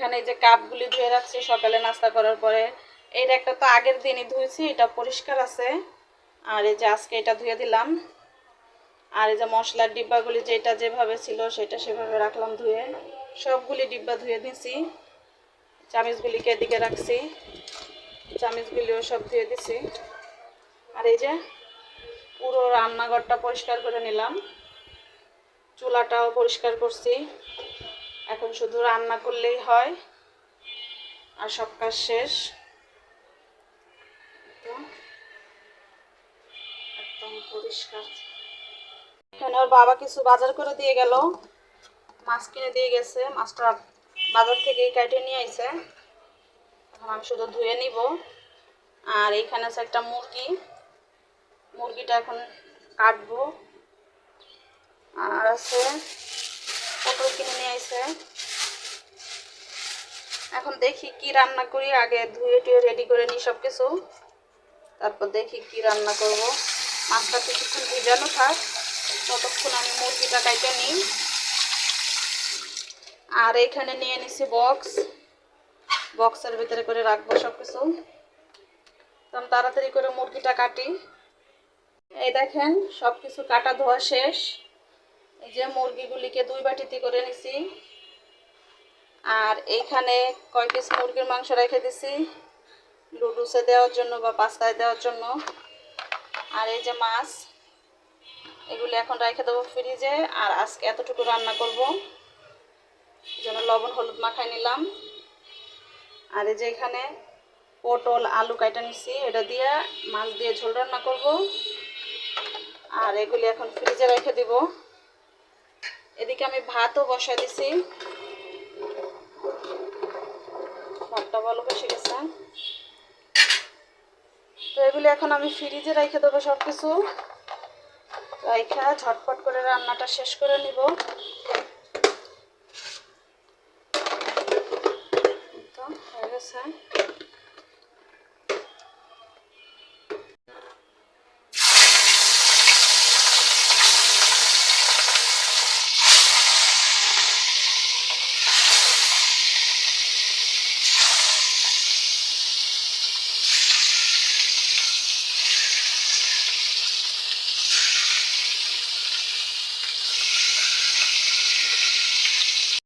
এখানে এই যে কাপগুলি ধুয়ে রাখছি সকালে নাস্তা করার পরে। এইটা একটা তো আগের দিনই ধুয়েছি, এটা পরিষ্কার আছে। আর এই যে আজকে এটা ধুয়ে দিলাম। আর এই যে মশলার ডিব্বাগুলি যেটা যেভাবে ছিল সেটা সেভাবে রাখলাম ধুয়ে। সবগুলি ডিব্বা ধুয়ে দিয়েছি। চামিচগুলিকে এদিকে রাখছি, চামিচগুলিও সব ধুয়ে দিছি। আর এই যে পুরো রান্নাঘরটা পরিষ্কার করে নিলাম, চুলাটাও পরিষ্কার করছি। এখন শুধু রান্না করলেই হয় আর সব কাজ শেষ। একদম পরিষ্কার। এখানে ওর বাবা কিছু বাজার করে দিয়ে গেল, মাছ কিনে দিয়ে গেছে। মাছটা বাজার থেকেই কেটে নিয়ে আইছে। এখন আমি শুধু ধুয়ে নিব। আর এইখানে আছে একটা মুরগি, মুরগিটা এখন কাটবো। আর আছে পটল কিনে নিয়ে আইছে। এখন দেখি কি রান্না করি, আগে ধুয়ে টুয়ে রেডি করে নিই সব কিছু, তারপর দেখি কি রান্না করব। মাছটা কিছুক্ষণ ভিজানো থাক, ততক্ষণ আমি মুরগিটা কাটে নিই। আর এইখানে নিয়ে নিছি বক্স, বক্সের ভিতরে করে রাখবো সব কিছু। আমি তাড়াতাড়ি করে মুরগিটা কাটি। এই দেখেন সব কিছু কাটা ধোয়া শেষ। এই যে মুরগিগুলিকে 2 বাটিতে করে নিছি। আর এইখানে কয় পিস মুরগির মাংস রেখে দিছি লুডুসে দেওয়ার জন্য বা পাস্তায় দেওয়ার জন্য। আর এই যে মাছ, এগুলি এখন রেখে দেবো ফ্রিজে। আর আজকে এতটুকু রান্না করব, যেন লবণ হলুদ মাখাই নিলাম। আর এই যে এখানে পটল আলু কাটা নিছি, এটা দিয়ে মাছ দিয়ে ঝোল রান্না করব। আর এগুলি এখন ফ্রিজে রেখে দিব। এদিকে আমি ভাতও বসাই দিছি, ভাতটা ভালো বসে গেছে। তো এগুলি এখন আমি ফ্রিজে রেখে দেবো সব কিছু। রাইখা ঝটপট করে রান্নাটা শেষ করে নিব। তো হয়ে গেছে।